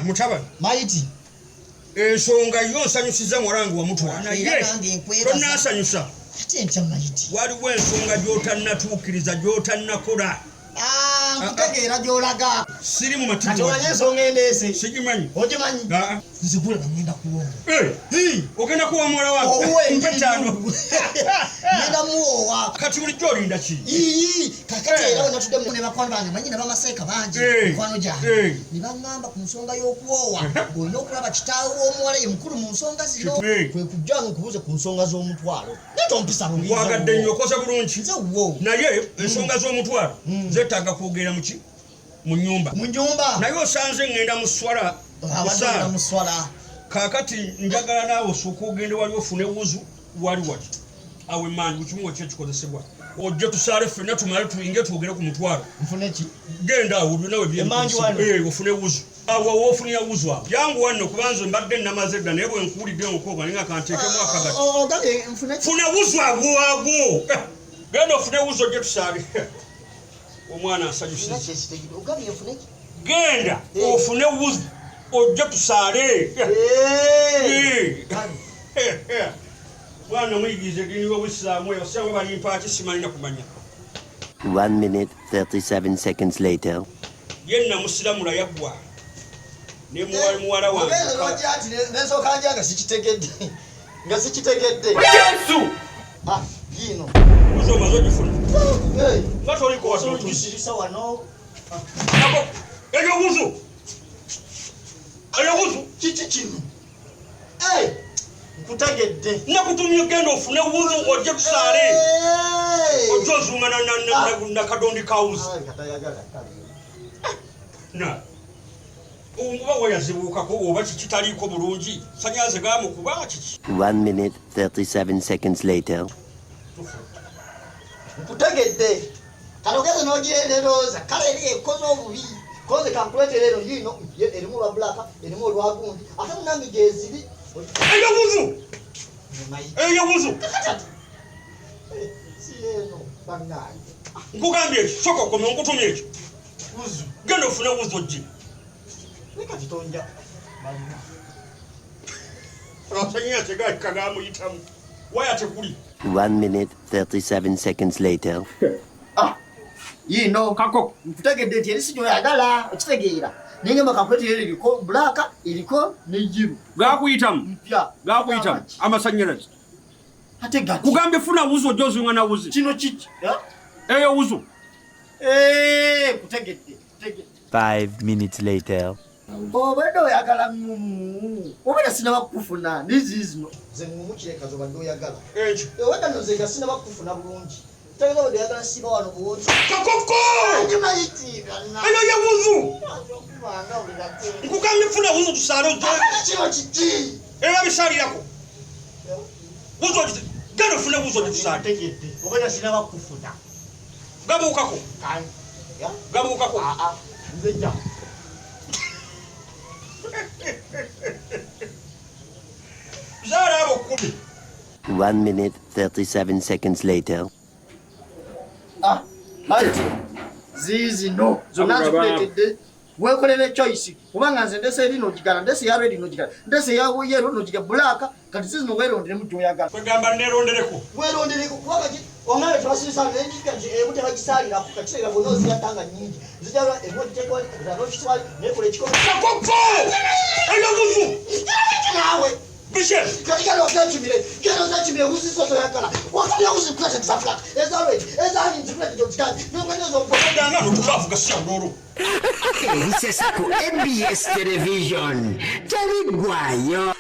Mutaba Maiti ensonga yo nsanyusiza mwarangu wa mutwa naye tonna nsanyusa ate ntya Maiti waliwo ensonga gy'otannatuukiriza gy'otannakola nkutegeera gy'olaga siri mu matibu ate olanye ensonga endeese sigimanyi ogimanyi nzigula ngenda kuwonga ogenda kuwa muwala wange mpetaano ngenda muwowa kati bulijjo olinda ki kakati era wenatuddemu ne bakwano bange manyi ne bamaseeka bangi mikwano gyange ne baŋŋamba ku nsonga y'okuwowa ng'olina okulaba kitaawe w'omuwala ye mukulu mu nsonga zino kwe kujja nkubuuze ku nsonga z'omutwalo netompisa nkwagadde nnyo okoze bulungi nze wo naye ensonga z'omutwalo zeetaaga kwogera muki mu nnyumba naye osanze ŋŋenda mu swala muswala kaakati njagala naawe osooka ogende wali ofune wuzu wali wati awo emmanyi bukimu ekyekikozesebwa ojje tusaale ffenna tumale tuyinge twogere ku mutwalo nfune ki genda awo byona ofune wuzu awo woofunira wuzu awo jangu wanno kubanze mbadde namaze edda naye bwe nkuwulidde nkooba ninga kanteekemu akagati funa wuzu agwo genda ofune wuzu ojje tusaale omwana asanyusiza genda ofune wuzu ojje tusaale mwana muyigirize eddiini y'obusiraamu eyo osanga balimpaaki simalina kumanya 1 minute 37 seconds later. Yenna musiramula yaggwa ne muwala wange n'ensooka njaga nga sikitegedde Yesu yino wuzu omaze ogifuna nga toliko watuusirisa wano eyo wuzu kiki kino nkutegedde nakutumye genda ofune wuzu ojje tusaale ojje ozunga na kadondi kawuzi oba weyazibuukako oba kikitaliiko bulungi sanyaze gamukuba kiki 1 minute 37 seconds later. nkutegedde kale ogeze n'ogirerooza kale eri ekoze obubi koze kankuleetera eno yino erimu olwa bulaka erimu olwagundi ate munange gyeziri eyo wuzu si eno bannange nkugambye ekyo soka okome nkutumye ekyo wuzu genda ofune wuzu ojje leka kitonja balina amasanyalaze gakika gamuyitamu waya tekuli 1 minute 37 seconds later. yino kako nkutegedde nti erisi gyoyagala okitegeera nengamba kankuleetera eriko bulaka eriko nejiru gakuyitamu mpya gakuyitamu amasanyalaze ate gati kugambye funa wuzu ojje ozunga na wuzi kino kiki eyo wuzu kutegedde 5 minutes later. obadde oyagala mumu obadde sinabakufuna nizi zino ze mumu kireka zobadde oyagala ekyo obadde nozenga sinabakufuna bulungi tegeza obadde oyagala siba wano buwoti kakoko ngimayitiigana eyo ye wuzu nkugambye funa wuzu tusaale ojje kino kiki era bisalirako wuzu ojje genda ofune wuzu ojje tusaale tegedde obadde sinabakufuna gabuukako gabuukako nze jja zaala abo 10 1 minute 37 seconds later. Maiti zizino zonna nzikuleetedde weekolera choice kubanga nze ndese eri nogigala ndese ya redi nogigala ndese ya yero nogigala bulaka kati zizino weeronderemu gyoyagala kwegamba nerondereko weerondereko kubanga omwana twasirisa nenjikati ebute bagisalirako kakiseera bonna oziyatanga nyingi zijala emotitekozanositwali nekola ekikola kakoko eyo wuzu nawe bishe katigala ozenkimire genda ozenkimire wuzisotoyagala wakabya wuzikulete zafulaka ezalwedi ezali nzikulete dogitali danga notukaavuga syandoro This is MBS Television. Terry Guayo.